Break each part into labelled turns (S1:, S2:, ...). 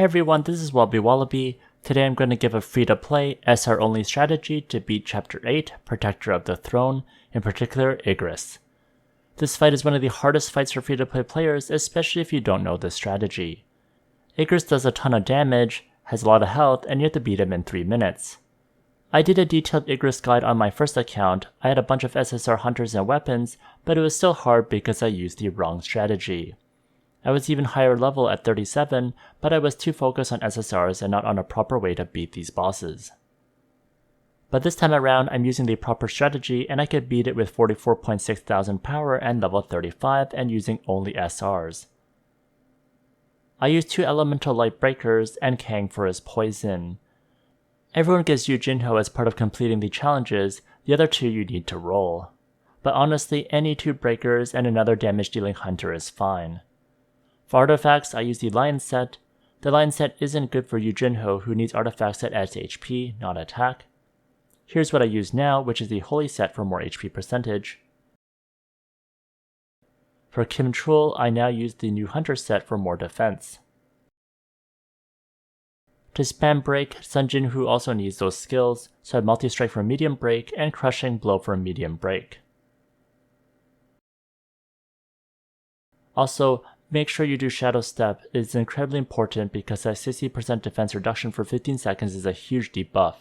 S1: Hey everyone, this is WobblyWallaby. Today I'm going to give a free-to-play, SR-only strategy to beat Chapter 8, Protector of the Throne, in particular Igris. This fight is one of the hardest fights for free-to-play players, especially if you don't know this strategy. Igris does a ton of damage, has a lot of health, and you have to beat him in 3 minutes. I did a detailed Igris guide on my first account. I had a bunch of SSR hunters and weapons, but it was still hard because I used the wrong strategy. I was even higher level at 37, but I was too focused on SSRs and not on a proper way to beat these bosses. But this time around, I'm using the proper strategy and I could beat it with 44.6 thousand power and level 35 and using only SRs. I used 2 elemental light breakers and Kang for his poison. Everyone gets Yu Jinho as part of completing the challenges, the other 2 you need to roll. But honestly, any 2 breakers and another damage dealing hunter is fine. For artifacts, I use the Lion set. The Lion set isn't good for Yu Jinho, who needs artifacts that adds HP, not attack. Here's what I use now, which is the Holy set for more HP percentage. For Kim Chul, I now use the new Hunter set for more defense. To spam break, Sun Jinwoo also needs those skills, so I multi-strike for medium break and crushing blow for medium break. Also, make sure you do Shadow Step. It is incredibly important because a 60% defense reduction for 15 seconds is a huge debuff.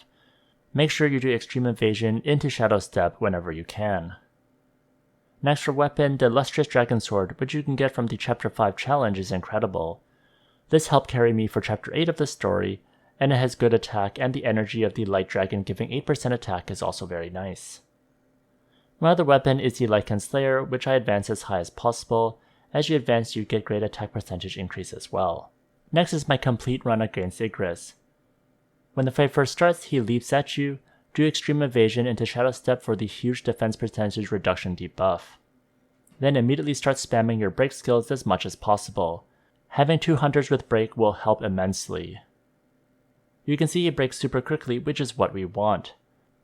S1: Make sure you do Extreme Evasion into Shadow Step whenever you can. Next for weapon, the Lustrous Dragon Sword, which you can get from the Chapter 5 challenge, is incredible. This helped carry me for Chapter 8 of the story, and it has good attack, and the energy of the Light Dragon giving 8% attack is also very nice. My other weapon is the Lycan Slayer, which I advance as high as possible. As you advance, you get great attack percentage increase as well. Next is my complete run against Igris. When the fight first starts, he leaps at you. Do Extreme Evasion into Shadow Step for the huge defense percentage reduction debuff. Then immediately start spamming your break skills as much as possible. Having 2 hunters with break will help immensely. You can see he breaks super quickly, which is what we want.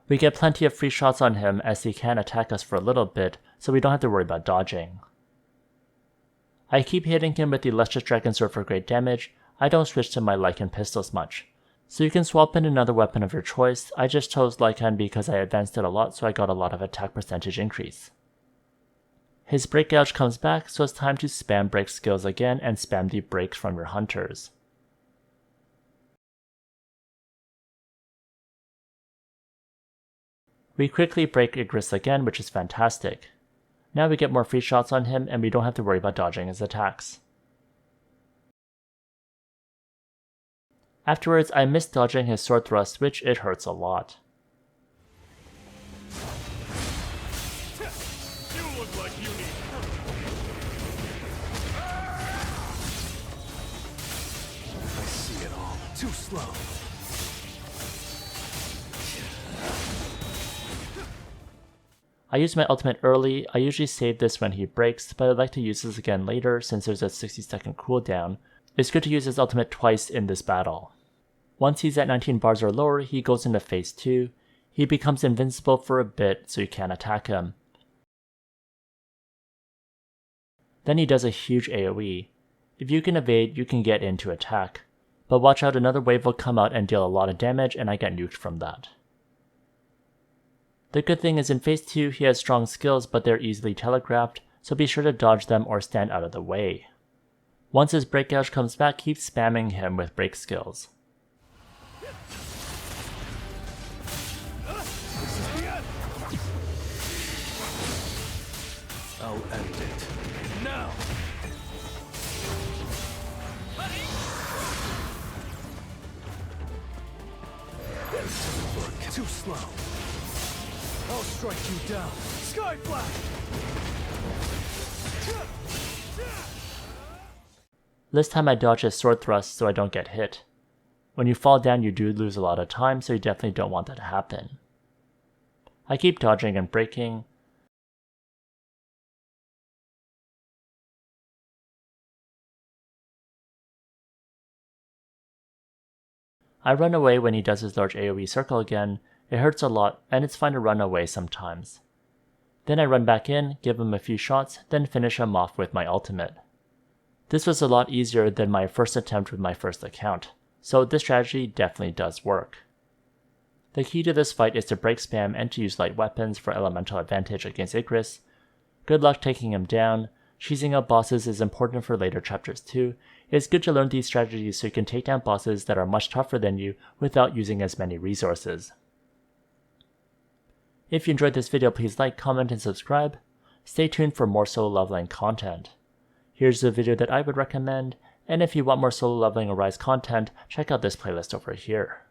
S1: We get plenty of free shots on him as he can attack us for a little bit, so we don't have to worry about dodging. I keep hitting him with the Lustrous Dragon Sword for great damage. I don't switch to my Lycan pistols much. So you can swap in another weapon of your choice. I just chose Lycan because I advanced it a lot, so I got a lot of attack percentage increase. His break gouge comes back, so it's time to spam break skills again and spam the breaks from your hunters. We quickly break Igris again, which is fantastic. Now we get more free shots on him and we don't have to worry about dodging his attacks. Afterwards, I miss dodging his sword thrust, which it hurts a lot.
S2: You look like you need help. I see it all. Too slow.
S1: I use my ultimate early. I usually save this when he breaks, but I'd like to use this again later since there's a 60-second cooldown. It's good to use his ultimate twice in this battle. Once he's at 19 bars or lower, he goes into phase 2. He becomes invincible for a bit, so you can't attack him. Then he does a huge AoE. If you can evade, you can get into attack. But watch out, another wave will come out and deal a lot of damage, and I get nuked from that. The good thing is in phase 2 he has strong skills, but they're easily telegraphed, so be sure to dodge them or stand out of the way. Once his break gouge comes back, keep spamming him with break skills.
S2: I'll end it. Now! Too slow. I'll strike you down. Sky Flash!
S1: This time I dodge his sword thrust so I don't get hit. When you fall down you do lose a lot of time, so you definitely don't want that to happen. I keep dodging and breaking. I run away when he does his large AoE circle again. It hurts a lot, and it's fine to run away sometimes. Then I run back in, give him a few shots, then finish him off with my ultimate. This was a lot easier than my first attempt with my first account, so this strategy definitely does work. The key to this fight is to break spam and to use light weapons for elemental advantage against Igris. Good luck taking him down. Cheesing up bosses is important for later chapters too. It's good to learn these strategies so you can take down bosses that are much tougher than you without using as many resources. If you enjoyed this video, please like, comment, and subscribe. Stay tuned for more solo leveling content. Here's a video that I would recommend, and if you want more solo leveling or Rise content, check out this playlist over here.